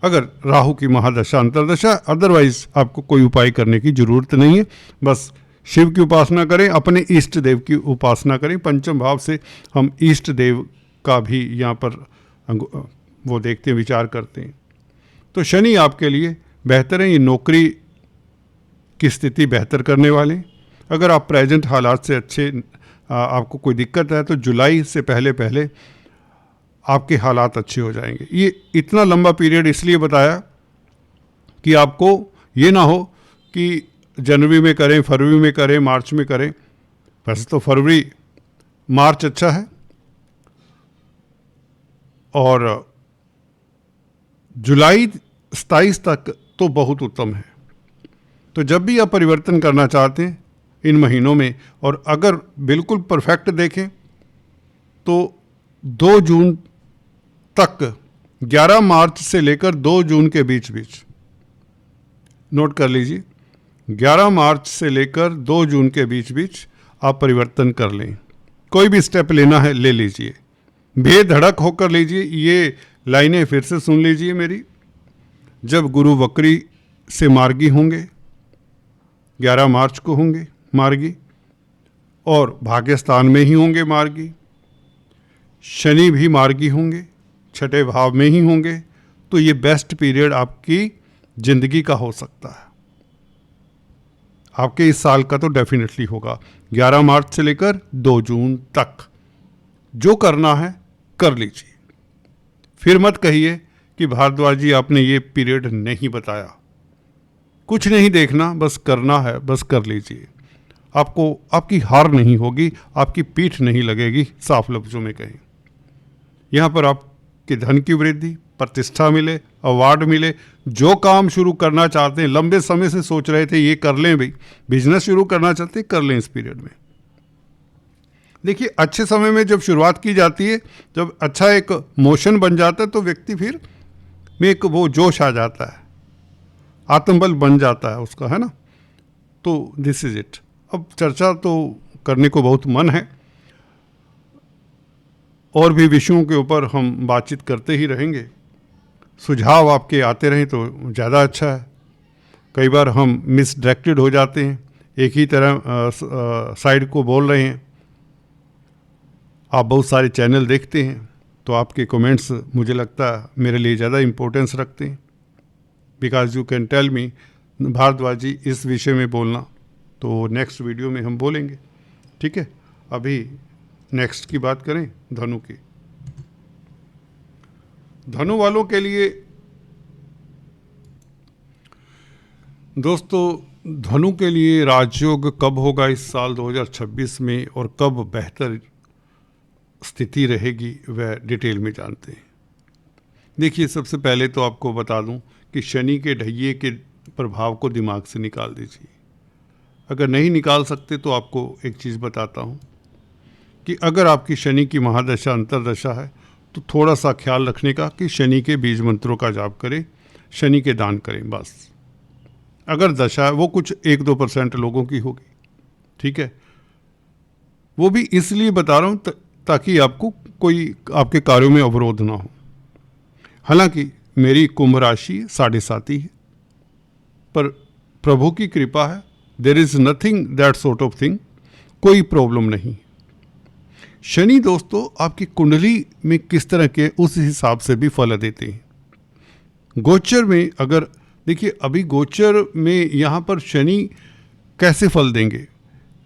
Speaker 1: अगर राहु की महादशा अंतर्दशा, अदरवाइज आपको कोई उपाय करने की जरूरत नहीं है। बस शिव की उपासना करें, अपने इष्ट देव की उपासना करें। पंचम भाव से हम इष्ट देव का भी यहाँ पर वो देखते हैं, विचार करते हैं। तो शनि आपके लिए बेहतर है। ये नौकरी की स्थिति बेहतर करने वाले। अगर आप प्रेजेंट हालात से अच्छे, आपको कोई दिक्कत है तो जुलाई से पहले पहले आपके हालात अच्छे हो जाएंगे। ये इतना लंबा पीरियड इसलिए बताया कि आपको ये ना हो कि जनवरी में करें, फरवरी में करें, मार्च में करें। वैसे तो फरवरी मार्च अच्छा है और जुलाई 27 तक तो बहुत उत्तम है। तो जब भी आप परिवर्तन करना चाहते हैं इन महीनों में, और अगर बिल्कुल परफेक्ट देखें तो 2 जून तक, 11 मार्च से लेकर 2 जून के बीच बीच, नोट कर लीजिए, 11 मार्च से लेकर 2 जून के बीच बीच आप परिवर्तन कर लें। कोई भी स्टेप लेना है ले लीजिए, बेधड़क होकर लीजिए। ये लाइनें फिर से सुन लीजिए मेरी। जब गुरु वक्री से मार्गी होंगे, 11 मार्च को होंगे मार्गी, और भाग्यस्थान में ही होंगे मार्गी। शनि भी मार्गी होंगे, 6ठे भाव में ही होंगे। तो ये बेस्ट पीरियड आपकी जिंदगी का हो सकता है। आपके इस साल का तो डेफिनेटली होगा। 11 मार्च से लेकर 2 जून तक जो करना है कर लीजिए। फिर मत कहिए कि भारद्वाज जी आपने ये पीरियड नहीं बताया। कुछ नहीं देखना, बस करना है, बस कर लीजिए। आपको आपकी हार नहीं होगी, आपकी पीठ नहीं लगेगी। साफ लफ्जों में कहें, यहाँ पर आपके धन की वृद्धि, प्रतिष्ठा मिले, अवार्ड मिले। जो काम शुरू करना चाहते हैं, लंबे समय से सोच रहे थे ये कर लें, भाई बिजनेस शुरू करना चाहते हैं कर लें इस पीरियड में। देखिए, अच्छे समय में जब शुरुआत की जाती है, जब अच्छा एक मोशन बन जाता है तो व्यक्ति फिर में एक वो जोश आ जाता है, आत्मबल बन जाता है उसका, है ना। तो दिस इज इट। अब चर्चा तो करने को बहुत मन है, और भी विषयों के ऊपर हम बातचीत करते ही रहेंगे। सुझाव आपके आते रहें तो ज़्यादा अच्छा है। कई बार हम मिसडायरेक्टेड हो जाते हैं, एक ही तरह साइड को बोल रहे हैं। आप बहुत सारे चैनल देखते हैं तो आपके कमेंट्स मुझे लगता है मेरे लिए ज़्यादा इम्पोर्टेंस रखते हैं। Because you can tell me, Bharadwaj ji इस विषय में बोलना, तो नेक्स्ट वीडियो में हम बोलेंगे। ठीक है, अभी नेक्स्ट की बात करें, धनु की। धनु वालों के लिए दोस्तों, धनु के लिए राजयोग कब होगा इस साल 2026 में, और कब बेहतर स्थिति रहेगी, वह डिटेल में जानते हैं। देखिए, सबसे पहले तो आपको बता दूं कि शनि के ढैये के प्रभाव को दिमाग से निकाल दीजिए। अगर नहीं निकाल सकते तो आपको एक चीज़ बताता हूं कि अगर आपकी शनि की महादशा अंतर्दशा है तो थोड़ा सा ख्याल रखने का कि शनि के बीज मंत्रों का जाप करें, शनि के दान करें बस। अगर दशा है वो कुछ 1-2% लोगों की होगी, ठीक है। वो भी इसलिए बता रहा हूँ ताकि आपको कोई आपके कार्यों में अवरोध ना हो। हालांकि मेरी कुंभ राशि 7.5 है, पर प्रभु की कृपा है, there is nothing that sort of thing, कोई प्रॉब्लम नहीं। शनि दोस्तों आपकी कुंडली में किस तरह के, उस हिसाब से भी फल देते हैं। गोचर में अगर देखिए, अभी गोचर में यहाँ पर शनि कैसे फल देंगे,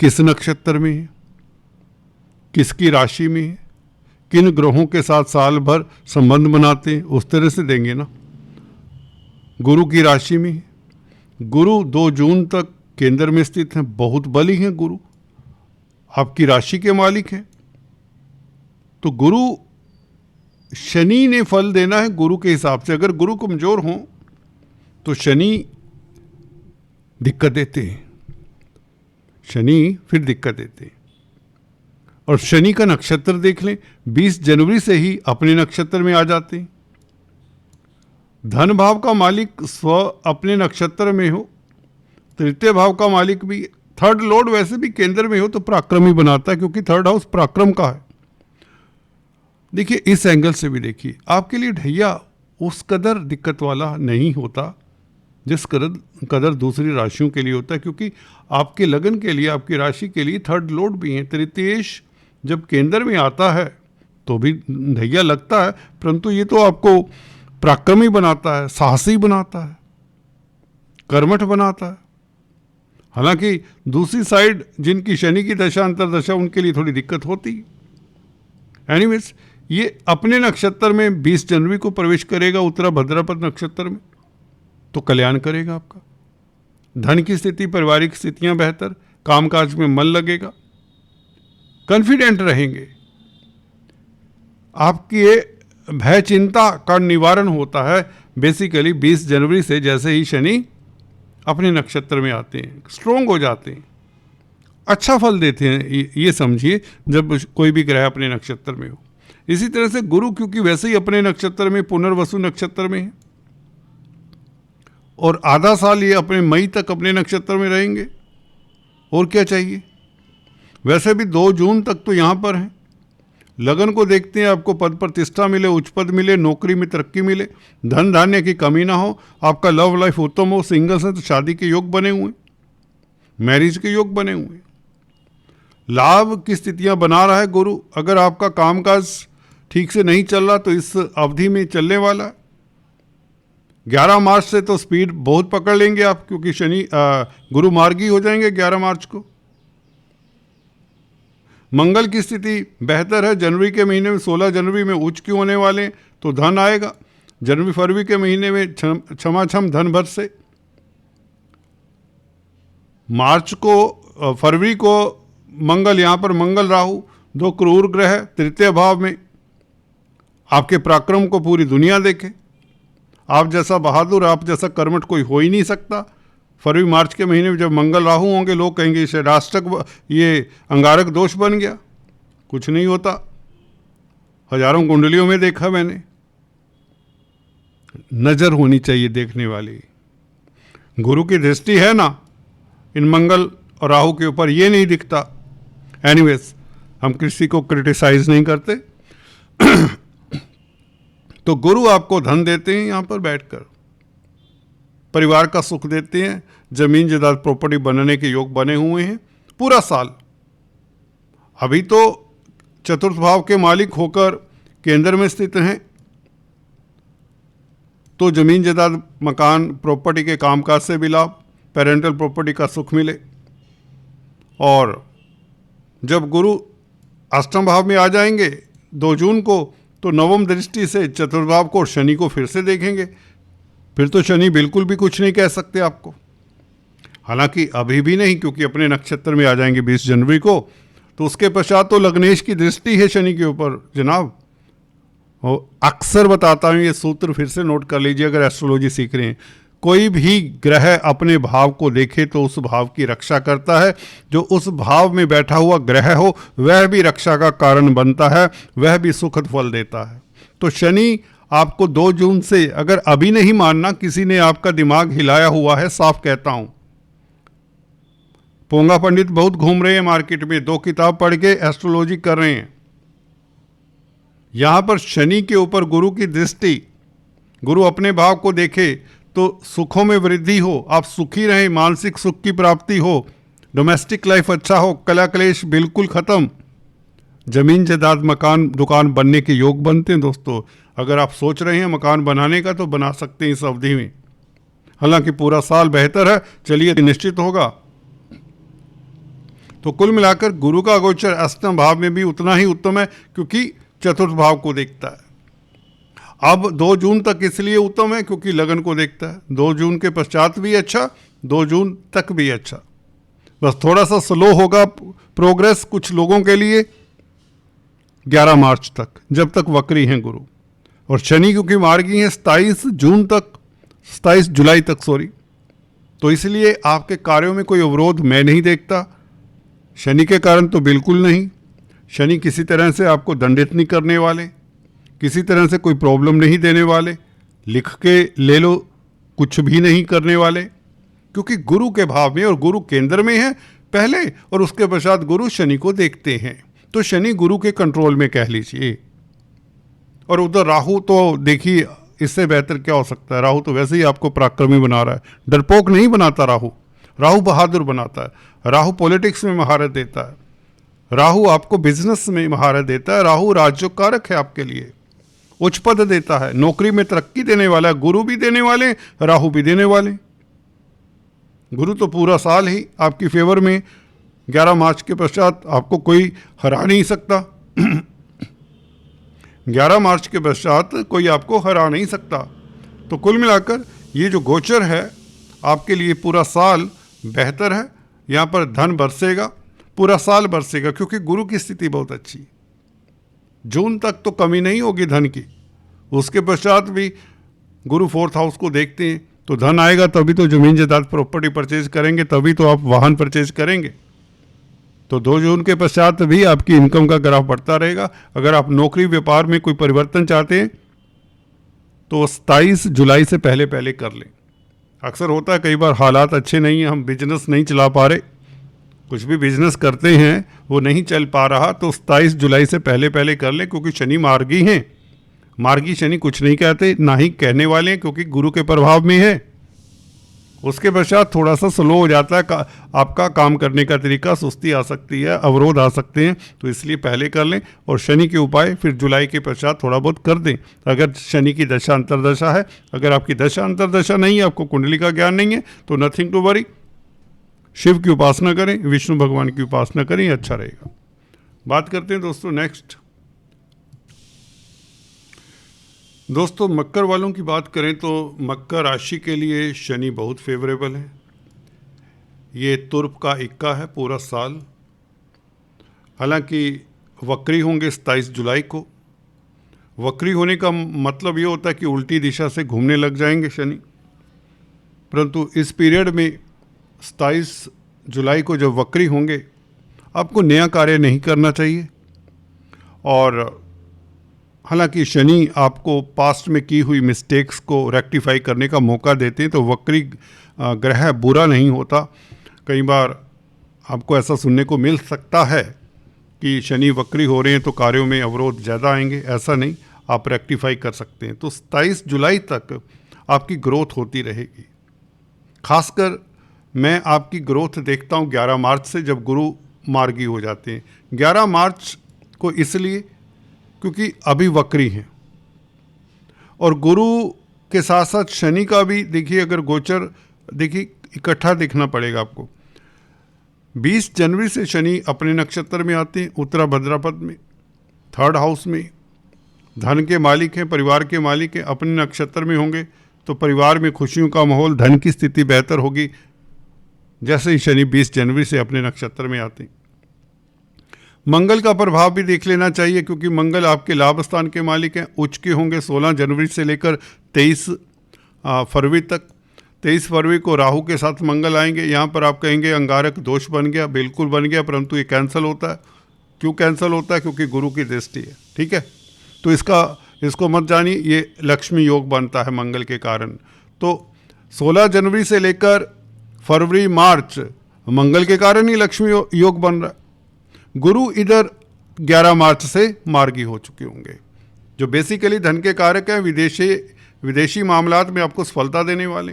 Speaker 1: किस नक्षत्र में है, किसकी राशि में है, किन ग्रहों के साथ साल भर संबंध बनाते हैं, उस तरह से देंगे ना। गुरु की राशि में है, गुरु 2 जून तक केंद्र में स्थित हैं, बहुत बली हैं गुरु, आपकी राशि के मालिक हैं। तो गुरु, शनि ने फल देना है गुरु के हिसाब से। अगर गुरु कमजोर हों तो शनि दिक्कत देते हैं। शनि फिर दिक्कत देते हैं। और शनि का नक्षत्र देख लें, 20 जनवरी से ही अपने नक्षत्र में आ जाते हैं। धन भाव का मालिक स्व अपने नक्षत्र में हो, तृतीय भाव का मालिक भी, थर्ड लॉर्ड वैसे भी केंद्र में हो तो पराक्रमी बनाता है, क्योंकि थर्ड हाउस पराक्रम का है। देखिए इस एंगल से भी देखिए, आपके लिए ढैया उस कदर दिक्कत वाला नहीं होता जिस कदर दूसरी राशियों के लिए होता है, क्योंकि आपके लगन के लिए, आपकी राशि के लिए थर्ड लॉर्ड भी हैं। तृतीयेश जब केंद्र में आता है तो भी ढैया लगता है, परंतु ये तो आपको पराक्रमी बनाता है, साहसी बनाता है, कर्मठ बनाता है। हालांकि दूसरी साइड जिनकी शनि की दशा अंतर्दशा, उनके लिए थोड़ी दिक्कत होती है। एनीवेज, ये अपने नक्षत्र में 20 जनवरी को प्रवेश करेगा, उत्तरा भाद्रपद नक्षत्र में, तो कल्याण करेगा आपका। धन की स्थिति, पारिवारिक स्थितियां बेहतर, कामकाज में मन लगेगा, कॉन्फिडेंट रहेंगे, आपकी भय चिंता का निवारण होता है बेसिकली 20 जनवरी से। जैसे ही शनि अपने नक्षत्र में आते हैं, स्ट्रोंग हो जाते हैं, अच्छा फल देते हैं, ये समझिए जब कोई भी ग्रह अपने नक्षत्र में हो। इसी तरह से गुरु, क्योंकि वैसे ही अपने नक्षत्र में, पुनर्वसु नक्षत्र में है, और आधा साल ये अपने मई तक अपने नक्षत्र में रहेंगे, और क्या चाहिए। वैसे भी 2 जून तक तो यहाँ पर हैं। लगन को देखते हैं, आपको पद प्रतिष्ठा मिले, उच्च पद मिले, नौकरी में तरक्की मिले, धन धान्य की कमी ना हो, आपका लव लाइफ उत्तम हो, सिंगल्स हैं तो शादी के योग बने हुए, मैरिज के योग बने हुए, लाभ की स्थितियां बना रहा है गुरु। अगर आपका कामकाज ठीक से नहीं चल रहा तो इस अवधि में चलने वाला। 11 मार्च से तो स्पीड बहुत पकड़ लेंगे आप, क्योंकि शनि गुरु मार्गी हो जाएंगे 11 मार्च को। मंगल की स्थिति बेहतर है, जनवरी के महीने में 16 जनवरी में उच्च क्यों होने वाले हैं, तो धन आएगा। जनवरी फरवरी के महीने में छमाछम धन भर से। मार्च को, फरवरी को मंगल, यहाँ पर मंगल राहु 2 क्रूर ग्रह, तृतीय भाव में। आपके पराक्रम को पूरी दुनिया देखे, आप जैसा बहादुर, आप जैसा कर्मठ कोई हो ही नहीं सकता। फरवरी मार्च के महीने में जब मंगल राहु होंगे, लोग कहेंगे इसे राष्ट्रक, ये अंगारक दोष बन गया। कुछ नहीं होता, हजारों कुंडलियों में देखा मैंने। नजर होनी चाहिए देखने वाली। गुरु की दृष्टि है ना इन मंगल और राहु के ऊपर, ये नहीं दिखता। एनीवेज, हम किसी को क्रिटिसाइज नहीं करते। तो गुरु आपको धन देते हैं, यहाँ पर बैठकर परिवार का सुख देते हैं, जमीन जायदाद प्रॉपर्टी बनने के योग बने हुए हैं पूरा साल। अभी तो चतुर्थ भाव के मालिक होकर केंद्र में स्थित हैं, तो जमीन जायदाद, मकान, प्रॉपर्टी के कामकाज से भी लाभ, पेरेंटल प्रॉपर्टी का सुख मिले। और जब गुरु अष्टम भाव में आ जाएंगे 2 जून को, तो नवम दृष्टि से चतुर्थ भाव को और शनि को फिर से देखेंगे। फिर तो शनि बिल्कुल भी कुछ नहीं कह सकते आपको। हालांकि अभी भी नहीं, क्योंकि अपने नक्षत्र में आ जाएंगे 20 जनवरी को, तो उसके पश्चात तो लग्नेश की दृष्टि है शनि के ऊपर जनाब। और अक्सर बताता हूँ, ये सूत्र फिर से नोट कर लीजिए अगर एस्ट्रोलॉजी सीख रहे हैं। कोई भी ग्रह अपने भाव को देखे तो उस भाव की रक्षा करता है। जो उस भाव में बैठा हुआ ग्रह हो वह भी रक्षा का कारण बनता है, वह भी सुखद फल देता है। तो शनि आपको 2 जून से, अगर अभी नहीं मानना, किसी ने आपका दिमाग हिलाया हुआ है, साफ कहता हूं। पोंगा पंडित बहुत घूम रहे हैं मार्केट में, 2 किताब पढ़ के एस्ट्रोलॉजी कर रहे हैं। यहां पर शनि के ऊपर गुरु की दृष्टि, गुरु अपने भाव को देखे तो सुखों में वृद्धि हो, आप सुखी रहें, मानसिक सुख की प्राप्ति हो, डोमेस्टिक लाइफ अच्छा हो, कला क्लेश बिल्कुल खत्म, जमीन जायदाद, मकान, दुकान बनने के योग बनते हैं। दोस्तों, अगर आप सोच रहे हैं मकान बनाने का तो बना सकते हैं इस अवधि में। हालांकि पूरा साल बेहतर है, चलिए निश्चित होगा। तो कुल मिलाकर गुरु का गोचर अष्टम भाव में भी उतना ही उत्तम है, क्योंकि चतुर्थ भाव को देखता है। अब 2 जून तक इसलिए उत्तम है क्योंकि लगन को देखता है। 2 जून के पश्चात भी अच्छा, 2 जून तक भी अच्छा। बस थोड़ा सा स्लो होगा प्रोग्रेस कुछ लोगों के लिए 11 मार्च तक, जब तक वक्री हैं गुरु। और शनि क्योंकि मार्गी हैं 27 जून तक, 27 जुलाई तक, सॉरी। तो इसलिए आपके कार्यों में कोई अवरोध मैं नहीं देखता। शनि के कारण तो बिल्कुल नहीं। शनि किसी तरह से आपको दंडित नहीं करने वाले, किसी तरह से कोई प्रॉब्लम नहीं देने वाले, लिख के ले लो कुछ भी नहीं करने वाले, क्योंकि गुरु के भाव में और गुरु केंद्र में है पहले, और उसके पश्चात गुरु शनि को देखते हैं, तो शनि गुरु के कंट्रोल में कह लीजिए। और उधर राहु तो देखिए, इससे बेहतर क्या हो सकता है। राहु तो वैसे ही आपको पराक्रमी बना रहा है, डरपोक नहीं बनाता राहु, राहु बहादुर बनाता है। राहु पॉलिटिक्स में महारत देता है, राहु आपको बिजनेस में महारत देता है, राहु राज्यकारक है आपके लिए, उच्च पद देता है, नौकरी में तरक्की देने वाला है। गुरु भी देने वाले, राहु भी देने वाले। गुरु तो पूरा साल ही आपकी फेवर में, 11 मार्च के पश्चात आपको कोई हरा नहीं सकता। 11 मार्च के पश्चात कोई आपको हरा नहीं सकता। तो कुल मिलाकर ये जो गोचर है आपके लिए पूरा साल बेहतर है। यहाँ पर धन बरसेगा, पूरा साल बरसेगा, क्योंकि गुरु की स्थिति बहुत अच्छी। जून तक तो कमी नहीं होगी धन की, उसके पश्चात भी गुरु 4th हाउस को देखते हैं, तो धन आएगा तभी तो जमीन जायदाद प्रॉपर्टी परचेज करेंगे, तभी तो आप वाहन परचेज करेंगे। तो 2 जून के पश्चात भी आपकी इनकम का ग्राफ बढ़ता रहेगा। अगर आप नौकरी व्यापार में कोई परिवर्तन चाहते हैं तो 27 जुलाई से पहले पहले कर लें। अक्सर होता है कई बार हालात अच्छे नहीं हैं, हम बिजनेस नहीं चला पा रहे, कुछ भी बिजनेस करते हैं वो नहीं चल पा रहा, तो 27 जुलाई से पहले पहले कर लें, क्योंकि शनि मार्गी हैं। मार्गी शनि कुछ नहीं कहते, ना ही कहने वाले हैं, क्योंकि गुरु के प्रभाव में है। उसके पश्चात थोड़ा सा स्लो हो जाता है आपका काम करने का तरीका, सुस्ती आ सकती है, अवरोध आ सकते हैं, तो इसलिए पहले कर लें। और शनि के उपाय फिर जुलाई के पश्चात थोड़ा बहुत कर दें, अगर शनि की दशा अंतरदशा है। अगर आपकी दशा अंतरदशा नहीं है, आपको कुंडली का ज्ञान नहीं है, तो नथिंग टू वरी, शिव की उपासना करें, विष्णु भगवान की उपासना करें, अच्छा रहेगा। बात करते हैं दोस्तों नेक्स्ट। दोस्तों मकर वालों की बात करें तो मकर राशि के लिए शनि बहुत फेवरेबल है। ये तुर्प का इक्का है पूरा साल। हालांकि वक्री होंगे 27 जुलाई को। वक्री होने का मतलब ये होता है कि उल्टी दिशा से घूमने लग जाएंगे शनि, परंतु इस पीरियड में 27 जुलाई को जब वक्री होंगे, आपको नया कार्य नहीं करना चाहिए। और हालांकि शनि आपको पास्ट में की हुई मिस्टेक्स को रेक्टिफाई करने का मौका देते हैं, तो वक्री ग्रह बुरा नहीं होता। कई बार आपको ऐसा सुनने को मिल सकता है कि शनि वक्री हो रहे हैं तो कार्यों में अवरोध ज़्यादा आएंगे, ऐसा नहीं, आप रेक्टिफाई कर सकते हैं। तो 27 जुलाई तक आपकी ग्रोथ होती रहेगी। खासकर मैं आपकी ग्रोथ देखता हूँ 11 मार्च से, जब गुरु मार्गी हो जाते हैं। 11 मार्च को इसलिए क्योंकि अभी वक्री हैं, और गुरु के साथ साथ शनि का भी देखिए, अगर गोचर देखिए इकट्ठा देखना पड़ेगा आपको। 20 जनवरी से शनि अपने नक्षत्र में आते हैं, उत्तरा भद्रापद में, 3rd हाउस में। धन के मालिक हैं, परिवार के मालिक हैं, अपने नक्षत्र में होंगे तो परिवार में खुशियों का माहौल, धन की स्थिति बेहतर होगी जैसे ही शनि 20 जनवरी से अपने नक्षत्र में आते हैं। मंगल का प्रभाव भी देख लेना चाहिए, क्योंकि मंगल आपके लाभ स्थान के मालिक हैं। उच्च के होंगे 16 जनवरी से लेकर 23 फरवरी तक। 23 फरवरी को राहु के साथ मंगल आएंगे। यहाँ पर आप कहेंगे अंगारक दोष बन गया, बिल्कुल बन गया, परंतु ये कैंसिल होता है। क्यों कैंसिल होता है? क्योंकि गुरु की दृष्टि है, ठीक है। तो इसको मत जानिए, ये लक्ष्मी योग बनता है मंगल के कारण। तो 16 जनवरी से लेकर फरवरी मार्च मंगल के कारण ही लक्ष्मी योग बन रहा है। गुरु इधर 11 मार्च से मार्गी हो चुके होंगे, जो बेसिकली धन के कारक हैं। विदेशी मामलात में आपको सफलता देने वाले,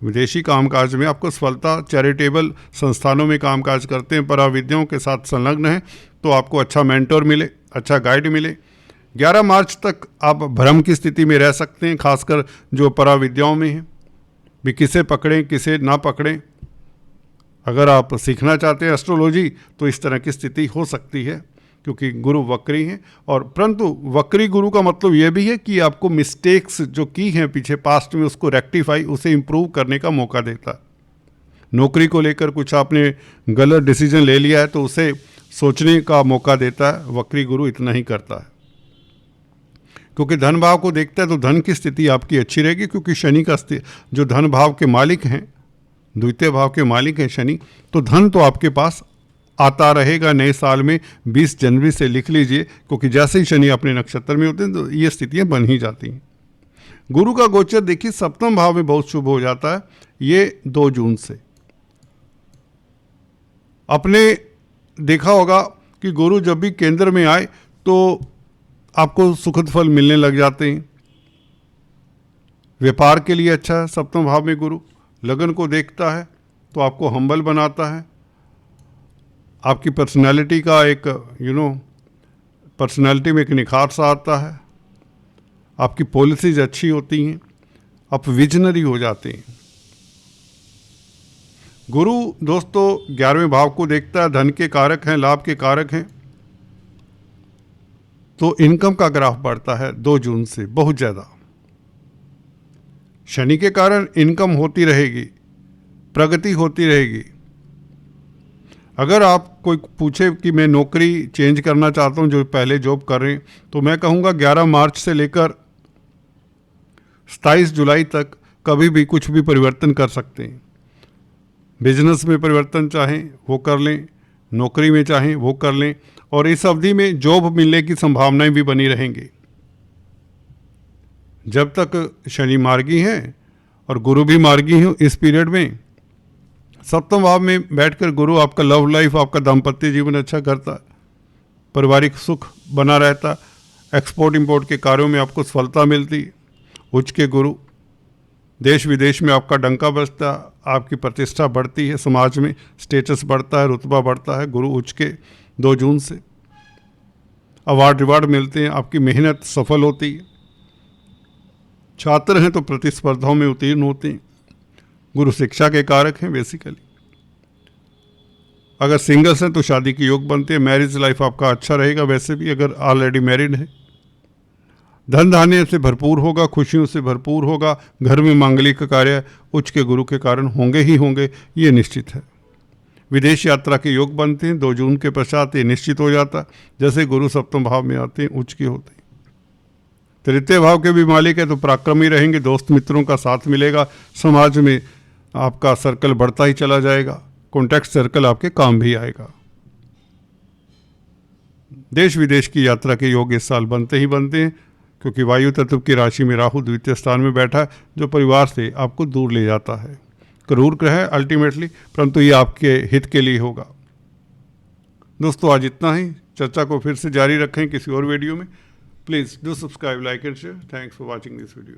Speaker 1: विदेशी कामकाज में आपको सफलता, चैरिटेबल संस्थानों में कामकाज करते हैं, पराविद्याओं के साथ संलग्न हैं, तो आपको अच्छा मेंटर मिले, अच्छा गाइड मिले। 11 मार्च तक आप भ्रम की स्थिति में रह सकते हैं, खासकर जो पराविद्याओं में हैं, भी किसे पकड़ें किसे ना पकड़ें। अगर आप सीखना चाहते हैं एस्ट्रोलॉजी तो इस तरह की स्थिति हो सकती है, क्योंकि गुरु वक्री हैं। और परंतु वक्री गुरु का मतलब यह भी है कि आपको मिस्टेक्स जो की हैं पीछे पास्ट में, उसको रेक्टिफाई, उसे इम्प्रूव करने का मौका देता है। नौकरी को लेकर कुछ आपने गलत डिसीजन ले लिया है तो उसे सोचने का मौका देता है। वक्री गुरु इतना ही करता है, क्योंकि धन भाव को देखता है तो धन की स्थिति आपकी अच्छी रहेगी, क्योंकि शनि का जो धन भाव के मालिक हैं, द्वितीय भाव के मालिक हैं शनि, तो धन तो आपके पास आता रहेगा नए साल में 20 जनवरी से लिख लीजिए, क्योंकि जैसे ही शनि अपने नक्षत्र में होते हैं तो ये स्थितियां बन ही जाती हैं। गुरु का गोचर देखिए सप्तम भाव में बहुत शुभ हो जाता है, ये 2 जून से। आपने देखा होगा कि गुरु जब भी केंद्र में आए तो आपको सुखद फल मिलने लग जाते हैं। व्यापार के लिए अच्छा है सप्तम भाव में गुरु। लगन को देखता है तो आपको हम्बल बनाता है, आपकी पर्सनालिटी का एक पर्सनालिटी में एक निखार सा आता है, आपकी पॉलिसीज अच्छी होती हैं, आप विजनरी हो जाते हैं। गुरु दोस्तों 11वें भाव को देखता है, धन के कारक हैं, लाभ के कारक हैं, तो इनकम का ग्राफ बढ़ता है 2 जून से बहुत ज़्यादा। शनि के कारण इनकम होती रहेगी, प्रगति होती रहेगी। अगर आप कोई पूछे कि मैं नौकरी चेंज करना चाहता हूं, जो पहले जॉब कर रहे हैं, तो मैं कहूँगा 11 मार्च से लेकर 27 जुलाई तक कभी भी कुछ भी परिवर्तन कर सकते हैं। बिजनेस में परिवर्तन चाहें वो कर लें, नौकरी में चाहें वो कर लें, और इस अवधि में जॉब मिलने की संभावनाएं भी बनी रहेंगी। जब तक शनि मार्गी हैं और गुरु भी मार्गी हैं, इस पीरियड में सप्तम भाव में बैठकर गुरु आपका लव लाइफ, आपका दाम्पत्य जीवन अच्छा करता है, पारिवारिक सुख बना रहता, एक्सपोर्ट इंपोर्ट के कार्यों में आपको सफलता मिलती। उच्च के गुरु देश विदेश में आपका डंका बजता, आपकी प्रतिष्ठा बढ़ती है, समाज में स्टेटस बढ़ता है, रुतबा बढ़ता है। गुरु उच्च के 2 जून से अवार्ड रिवार्ड मिलते हैं, आपकी मेहनत सफल होती है। छात्र हैं तो प्रतिस्पर्धाओं में उत्तीर्ण होते हैं। गुरु शिक्षा के कारक हैं बेसिकली। अगर सिंगल्स हैं तो शादी के योग बनते हैं। मैरिज लाइफ आपका अच्छा रहेगा वैसे भी, अगर ऑलरेडी मैरिड है। धन धान्य से भरपूर होगा, खुशियों से भरपूर होगा। घर में मांगलिक कार्य उच्च के गुरु के कारण होंगे ही होंगे, ये निश्चित है। विदेश यात्रा के योग बनते हैं 2 जून के पश्चात, ये निश्चित हो जाता। जैसे गुरु सप्तम भाव में आते हैं उच्च के होते हैं। तृतीय भाव के भी मालिक है तो पराक्रमी रहेंगे, दोस्त मित्रों का साथ मिलेगा, समाज में आपका सर्कल बढ़ता ही चला जाएगा, कॉन्टैक्ट सर्कल आपके काम भी आएगा। देश विदेश की यात्रा के योग इस साल बनते ही बनते हैं, क्योंकि वायु तत्व की राशि में राहु द्वितीय स्थान में बैठा है, जो परिवार से आपको दूर ले जाता है। क्रूर ग्रह है अल्टीमेटली, परंतु ये आपके हित के लिए होगा। दोस्तों आज इतना ही, चर्चा को फिर से जारी रखें किसी और वीडियो में। Please do subscribe, like and share. Thanks for watching this video.